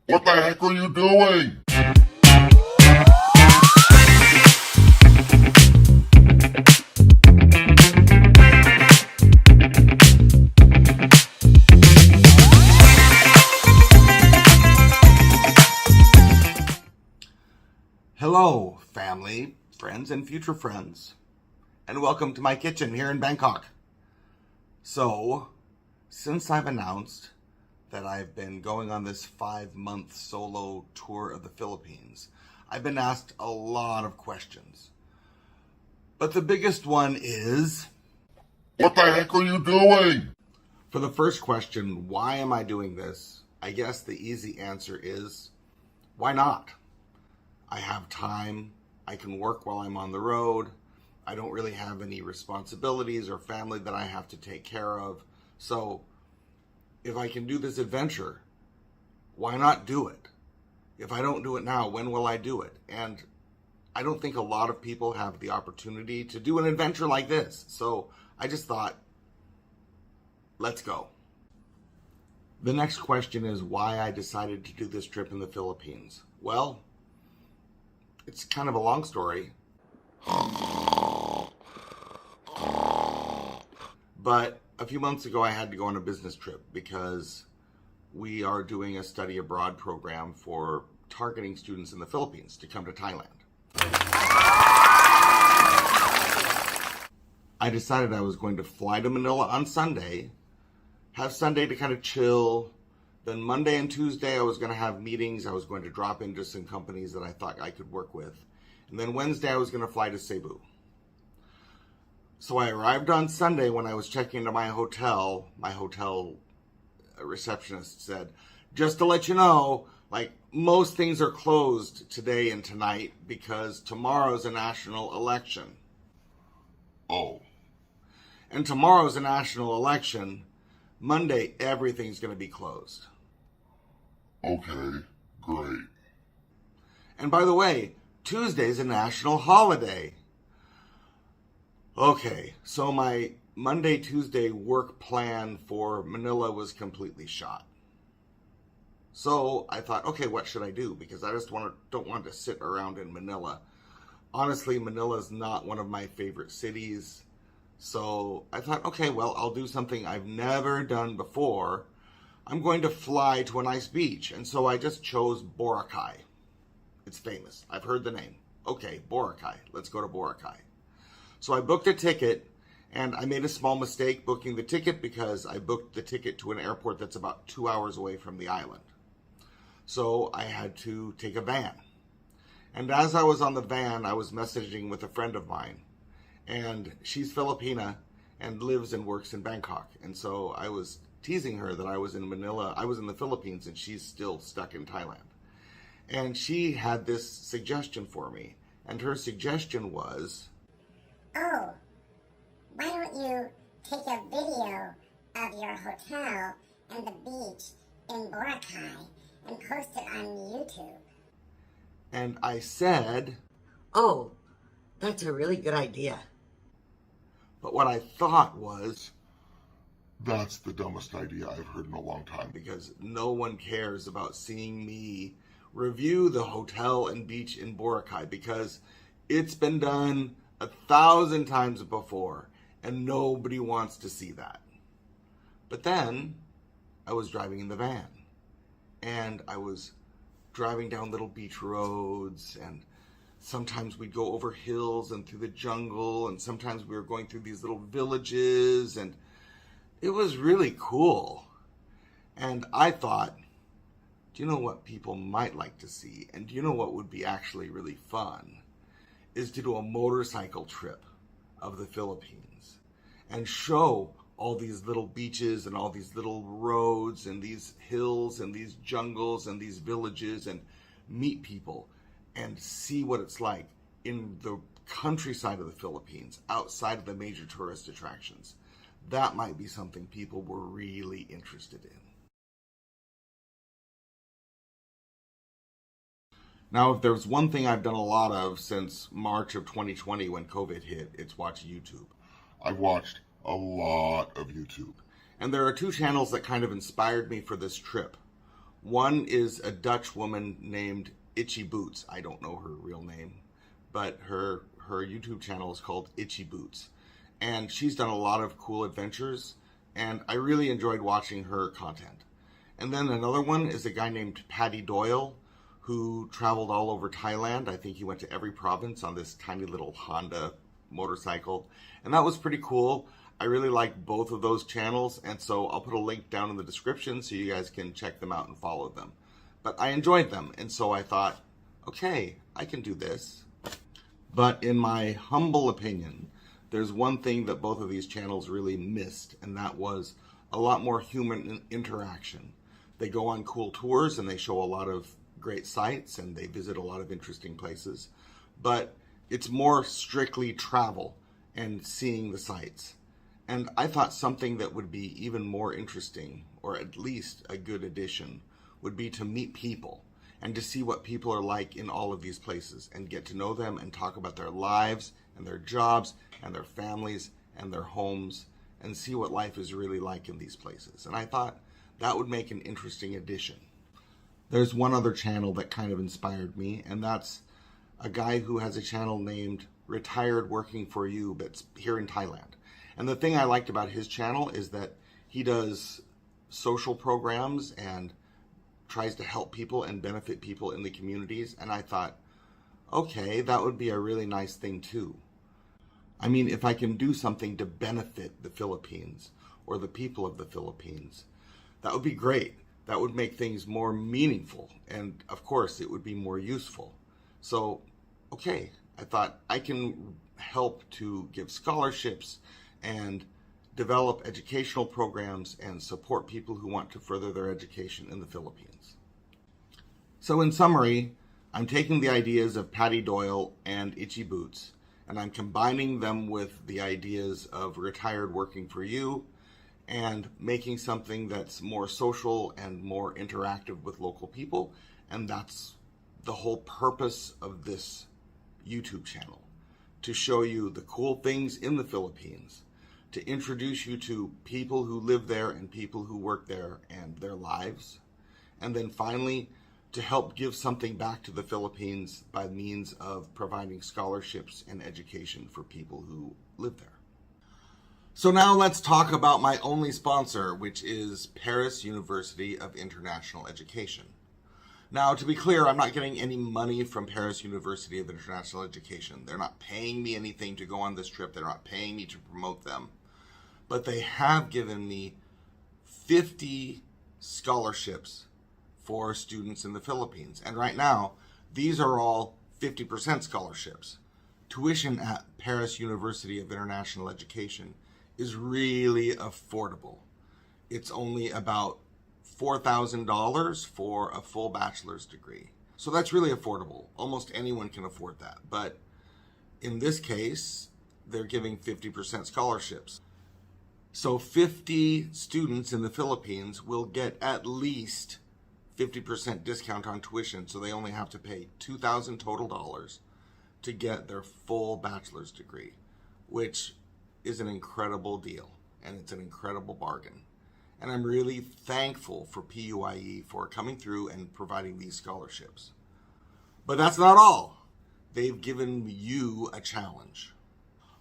What the heck are you doing? Hello, family, friends, and future friends, and welcome to my kitchen here in Bangkok. So, since I've announced that I've been going on this 5-month solo tour of the Philippines, I've been asked a lot of questions. But the biggest one is, What the heck are you doing? for the first question, why am I doing this? I guess the easy answer is, why not? I have time, I can work while I'm on the road, I don't really have any responsibilities or family that I have to take care of. So if I can do this adventure, why not do it? If I don't do it now, when will I do it? And I don't think a lot of people have the opportunity to do an adventure like this. So I just thought, let's go. The next question is why I decided to do this trip in the Philippines. Well, it's kind of a long story. But a few months ago, I had to go on a business trip because we are doing a study abroad program for targeting students in the Philippines to come to Thailand. I decided I was going to fly to Manila on Sunday, have Sunday to kind of chill. Then Monday and Tuesday, I was going to have meetings. I was going to drop into some companies that I thought I could work with. And then Wednesday, I was going to fly to Cebu. So I arrived on Sunday. When I was checking into my hotel receptionist said, just to let you know, like, most things are closed today and tonight because tomorrow's a national election. Oh, And tomorrow's a national election. Monday, everything's going to be closed. okay, great. And by the way, Tuesday's a national holiday. Okay, so my Monday, Tuesday work plan for Manila was completely shot. So I thought, okay, what should I do? Because I just don't want to sit around in Manila. Honestly, Manila's not one of my favorite cities. So I thought, okay, well, I'll do something I've never done before. I'm going to fly to a nice beach. And so I just chose Boracay. It's famous. I've heard the name. Okay, Boracay. Let's go to Boracay. So I booked a ticket, and I made a small mistake booking the ticket because I booked the ticket to an airport that's about 2 hours away from the island. So I had to take a van. And as I was on the van, I was messaging with a friend of mine. And she's Filipina and lives and works in Bangkok. And so I was teasing her that I was in Manila, I was in the Philippines, and she's still stuck in Thailand. And she had this suggestion for me. And her suggestion was, Oh, why don't you take a video of your hotel and the beach in Boracay and post it on YouTube? and I said, Oh, that's a really good idea. but what I thought was, That's the dumbest idea I've heard in a long time. because no one cares about seeing me review the hotel and beach in Boracay because it's been done 1,000 times before and nobody wants to see that. But then I was driving in the van and I was driving down little beach roads, and sometimes we'd go over hills and through the jungle, and sometimes we were going through these little villages, and it was really cool. And I thought, do you know what people might like to see? And do you know what would be actually really fun? Is to do a motorcycle trip of the Philippines and show all these little beaches and all these little roads and these hills and these jungles and these villages, and meet people and see what it's like in the countryside of the Philippines, outside of the major tourist attractions. That might be something people were really interested in. Now, if there's one thing I've done a lot of since March of 2020 when COVID hit, it's watch YouTube. I've watched a lot of YouTube. And there are two channels that kind of inspired me for this trip. One is a Dutch woman named Itchy Boots. I don't know her real name, but her YouTube channel is called Itchy Boots. And she's done a lot of cool adventures, and I really enjoyed watching her content. And then another one is a guy named Paddy Doyle, who traveled all over Thailand. I think he went to every province on this tiny little Honda motorcycle. And that was pretty cool. I really like both of those channels, and so I'll put a link down in the description so you guys can check them out and follow them. But I enjoyed them, and so I thought, okay, I can do this. But in my humble opinion, there's one thing that both of these channels really missed, and that was a lot more human interaction. They go on cool tours and they show a lot of great sights and they visit a lot of interesting places, but it's more strictly travel and seeing the sights. And I thought something that would be even more interesting, or at least a good addition, would be to meet people and to see what people are like in all of these places and get to know them and talk about their lives and their jobs and their families and their homes and see what life is really like in these places. And I thought that would make an interesting addition. There's one other channel that kind of inspired me, and that's a guy who has a channel named Retired Working for You, but here in Thailand. And the thing I liked about his channel is that he does social programs and tries to help people and benefit people in the communities. And I thought, okay, that would be a really nice thing too. I mean, if I can do something to benefit the Philippines or the people of the Philippines, that would be great. That would make things more meaningful. And of course, it would be more useful. So, okay, I thought I can help to give scholarships and develop educational programs and support people who want to further their education in the Philippines. So in summary, I'm taking the ideas of Paddy Doyle and Itchy Boots, and I'm combining them with the ideas of Retired Working for You and making something that's more social and more interactive with local people. And that's the whole purpose of this YouTube channel, to show you the cool things in the Philippines, to introduce you to people who live there and people who work there and their lives, and then finally to help give something back to the Philippines by means of providing scholarships and education for people who live there. So now let's talk about my only sponsor, which is Paris University of International Education. Now, to be clear, I'm not getting any money from Paris University of International Education. They're not paying me anything to go on this trip. They're not paying me to promote them. But they have given me 50 scholarships for students in the Philippines. And right now, these are all 50% scholarships. Tuition at Paris University of International Education is really affordable. It's only about $4,000 for a full bachelor's degree. So that's really affordable. Almost anyone can afford that. But in this case, they're giving 50% scholarships. So 50 students in the Philippines will get at least 50% discount on tuition, so they only have to pay $2,000 total dollars to get their full bachelor's degree, which is an incredible deal, and it's an incredible bargain. And I'm really thankful for PUIE for coming through and providing these scholarships. But that's not all. They've given you a challenge.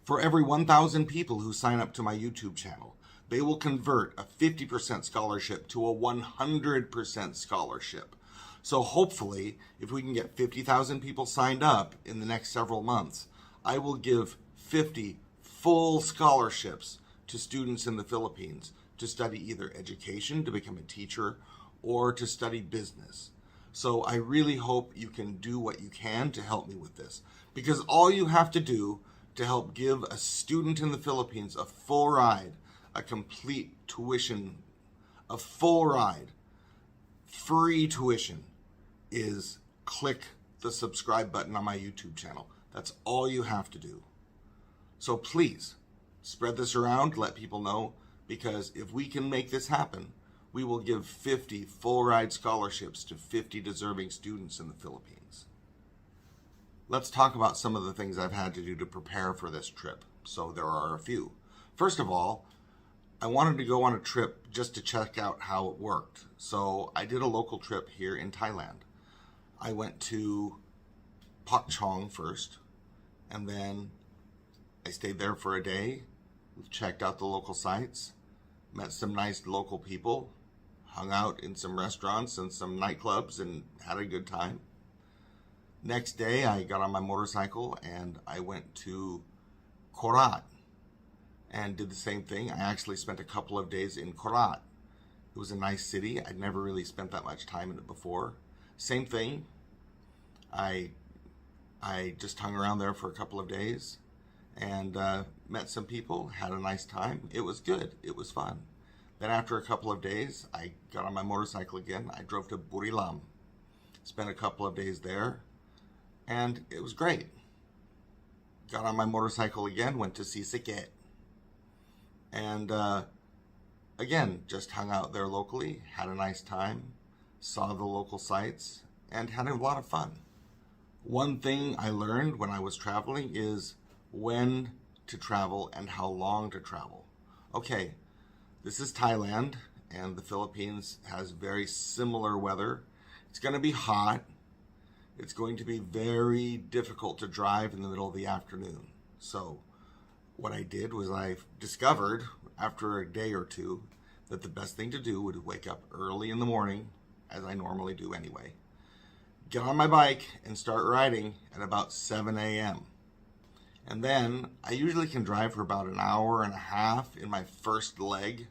For every 1,000 people who sign up to my YouTube channel, they will convert a 50% scholarship to a 100% scholarship. So hopefully, if we can get 50,000 people signed up in the next several months, I will give 50 full scholarships to students in the Philippines to study either education, to become a teacher, or to study business. So I really hope you can do what you can to help me with this, because all you have to do to help give a student in the Philippines a full ride, a complete tuition, a full ride, free tuition, is click the subscribe button on my YouTube channel. That's all you have to do. So please, spread this around, let people know, because if we can make this happen, we will give 50 full ride scholarships to 50 deserving students in the Philippines. Let's talk about some of the things I've had to do to prepare for this trip. So there are a few. First of all, I wanted to go on a trip just to check out how it worked. So I did a local trip here in Thailand. I went to Pak Chong first, and then I stayed there for a day, checked out the local sites, met some nice local people, hung out in some restaurants and some nightclubs and had a good time. Next day, I got on my motorcycle and I went to Korat and did the same thing. I actually spent a couple of days in Korat. It was a nice city. I'd never really spent that much time in it before. Same thing. I just hung around there for a couple of days and met some people, had a nice time. It was good. It was fun. Then after a couple of days, I got on my motorcycle again. I drove to Buriram, spent a couple of days there, and it was great. Got on my motorcycle again, went to Sisaket, and again, just hung out there locally, had a nice time, saw the local sites, and had a lot of fun. One thing I learned when I was traveling is when to travel and how long to travel. Okay, this is Thailand, and the Philippines has very similar weather. It's going to be hot. It's going to be very difficult to drive in the middle of the afternoon. So what I did was I discovered after a day or two that the best thing to do would wake up early in the morning, as I normally do anyway, get on my bike and start riding at about 7 a.m. And then I usually can drive for about an hour and a half in my first leg,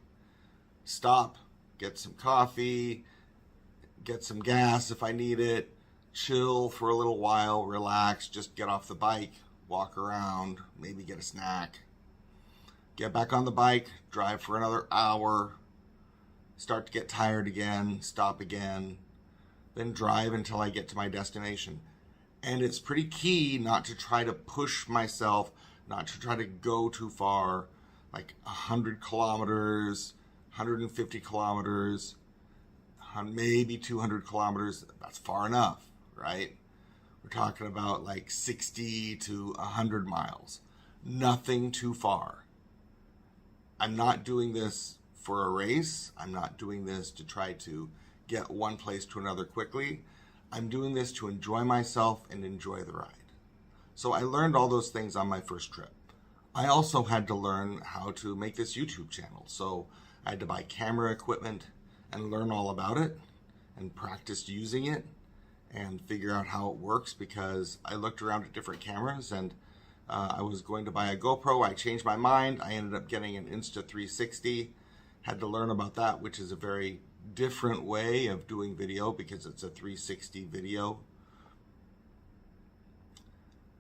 stop, get some coffee, get some gas if I need it, chill for a little while, relax, just get off the bike, walk around, maybe get a snack, get back on the bike, drive for another hour, start to get tired again, stop again, then drive until I get to my destination. And it's pretty key not to try to push myself, not to try to go too far, like 100 kilometers, 150 kilometers, maybe 200 kilometers. That's far enough, right? We're talking about like 60 to 100 miles. Nothing too far. I'm not doing this for a race. I'm not doing this to try to get one place to another quickly. I'm doing this to enjoy myself and enjoy the ride. So I learned all those things on my first trip. I also had to learn how to make this YouTube channel. So I had to buy camera equipment and learn all about it and practice using it and figure out how it works, because I looked around at different cameras and I was going to buy a GoPro. I changed my mind. I ended up getting an Insta360. Had to learn about that, which is a very different way of doing video because it's a 360 video.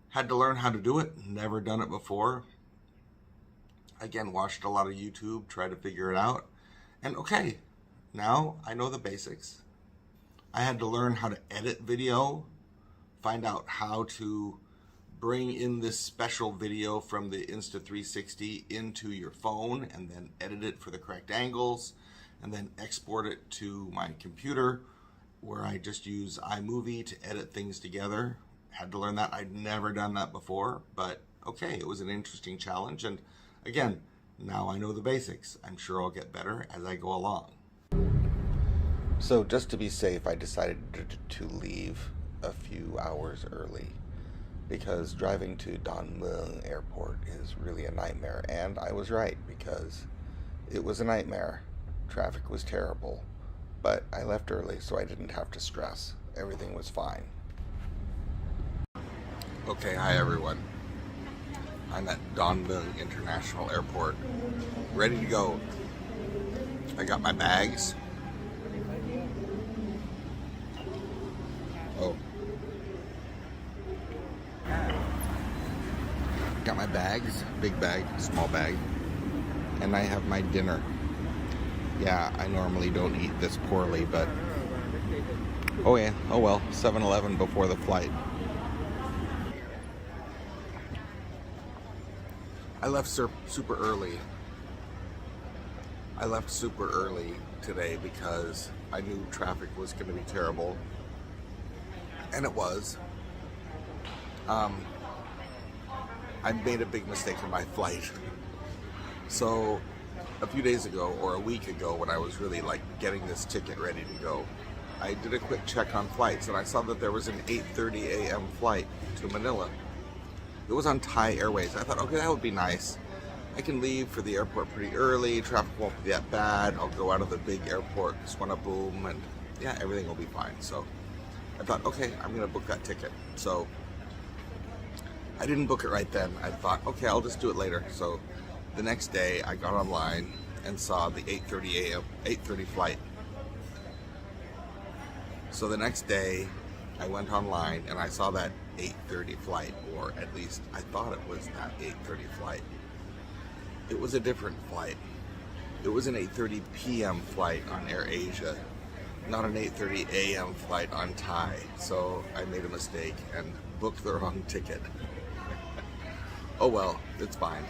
Had to learn how to do it. Never done it before. Again, watched a lot of YouTube, tried to figure it out. And okay, now I know the basics. I had to learn how to edit video, find out how to bring in this special video from the Insta360 into your phone and then edit it for the correct angles and then export it to my computer, where I just use iMovie to edit things together. Had to learn that. I'd never done that before, but okay, it was an interesting challenge. And again, now I know the basics. I'm sure I'll get better as I go along. So just to be safe, I decided to leave a few hours early, because driving to Don Mueang Airport is really a nightmare. And I was right, because it was a nightmare. Traffic was terrible, but I left early so I didn't have to stress. Everything was fine. Okay, hi everyone. I'm at Don Mueang International Airport, ready to go. I got my bags. Oh. Got my bags, big bag, small bag, and I have my dinner. Yeah, I normally don't eat this poorly, but oh yeah, oh well, 7-Eleven before the flight. I left super early. I left super early today because I knew traffic was going to be terrible, and it was. I made a big mistake in my flight. So a few days ago or a week ago when I was really like getting this ticket ready to go, I did a quick check on flights and I saw that there was an 8:30 a.m. flight to Manila. It was on Thai Airways. I thought, okay, that would be nice. I can leave for the airport pretty early. Traffic won't be that bad. I'll go out of the big airport, Suvarnabhumi, and yeah, everything will be fine. So I thought, okay, I'm gonna book that ticket. So I didn't book it right then. I thought, okay, I'll just do it later. So the next day I got online and saw the 8:30 flight. So the next day I went online and I saw that 8:30 flight, or at least I thought it was that 8:30 flight. It was a different flight. It was an 8:30 p.m. flight on AirAsia, not an 8:30 a.m. flight on Thai. So I made a mistake and booked the wrong ticket. Oh well, it's fine.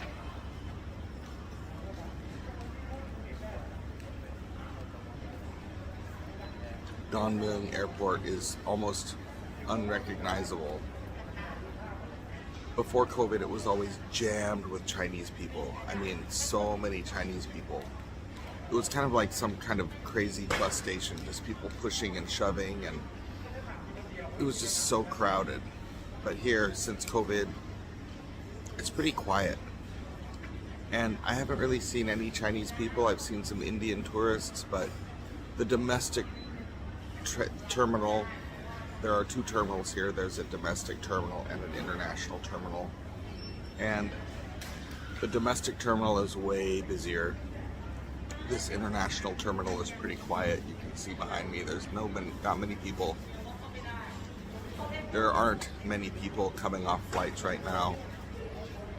Don Mueang Airport is almost unrecognizable. Before COVID, it was always jammed with Chinese people. I mean, so many Chinese people. It was kind of like some kind of crazy bus station, just people pushing and shoving, and it was just so crowded. But here, since COVID, it's pretty quiet. And I haven't really seen any Chinese people. I've seen some Indian tourists, but the domestic terminal, there are two terminals here. There's a domestic terminal and an international terminal. And the domestic terminal is way busier. This international terminal is pretty quiet. You can see behind me, there's not many people. There aren't many people coming off flights right now.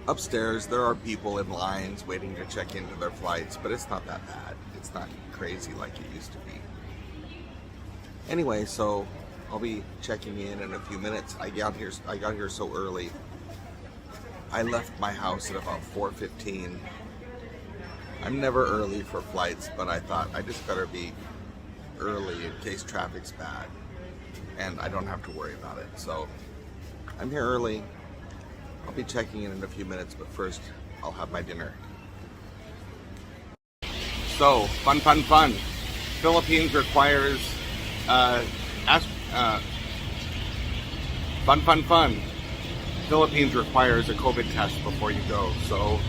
Upstairs, there are people in lines waiting to check into their flights, but it's not that bad. It's not crazy like it used to be. Anyway, so I'll be checking in a few minutes. I got here so early. I left my house at about 4:15. I'm never early for flights, but I thought I just better be early in case traffic's bad and I don't have to worry about it. So I'm here early. I'll be checking in a few minutes, but first I'll have my dinner. So, fun. Philippines requires fun. Philippines requires a COVID test before you go. So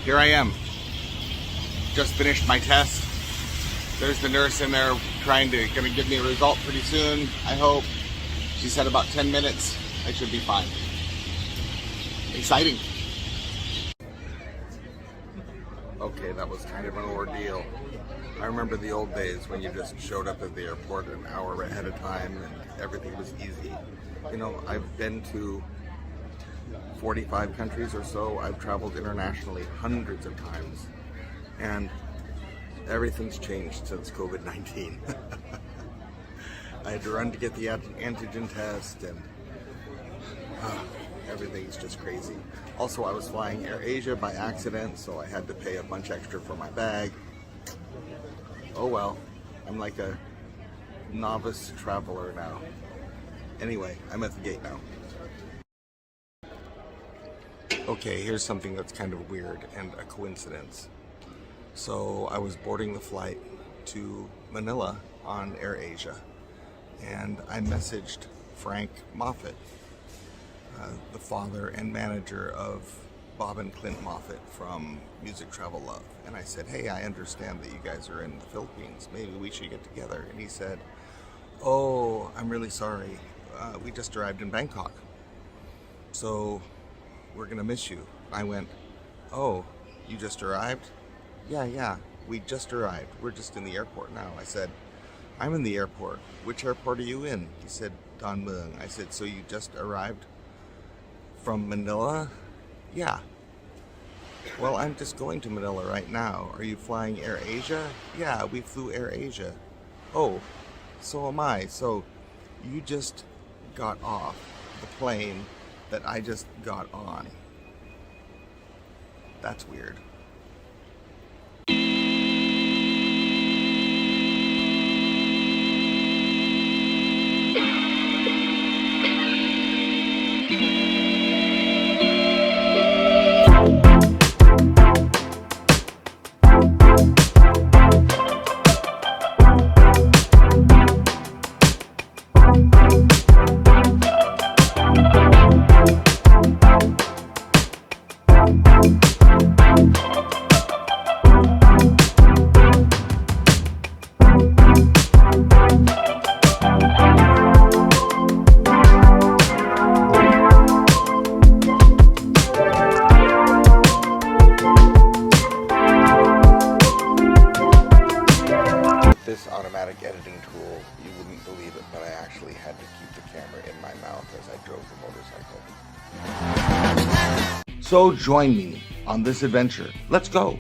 here I am. Just finished my test. There's the nurse in there gonna give me a result pretty soon, I hope. She said about 10 minutes. I should be fine. Exciting. Okay, that was kind of an ordeal. I remember the old days when you just showed up at the airport an hour ahead of time and everything was easy. You know, I've been to 45 countries or so. I've traveled internationally hundreds of times, and everything's changed since COVID-19. I had to run to get the antigen test, and everything's just crazy. Also, I was flying AirAsia by accident, so I had to pay a bunch extra for my bag. Oh well, I'm like a novice traveler now. Anyway, I'm at the gate now. Okay, here's something that's kind of weird and a coincidence. So I was boarding the flight to Manila on AirAsia, and I messaged Frank Moffat, the father and manager of Bob and Clint Moffat from Music Travel Love. And I said, hey, I understand that you guys are in the Philippines. Maybe we should get together. And he said, oh, I'm really sorry. We just arrived in Bangkok, so we're gonna miss you. I went, oh, you just arrived? Yeah, we just arrived. We're just in the airport now. I said, I'm in the airport. Which airport are you in? He said, Don Mueang. I said, so you just arrived from Manila? Yeah. Well, I'm just going to Manila right now. Are you flying AirAsia? Yeah, we flew AirAsia. Oh, so am I. So you just got off the plane that I just got on. That's weird. You wouldn't believe it, but I actually had to keep the camera in my mouth as I drove the motorcycle. So join me on this adventure. Let's go.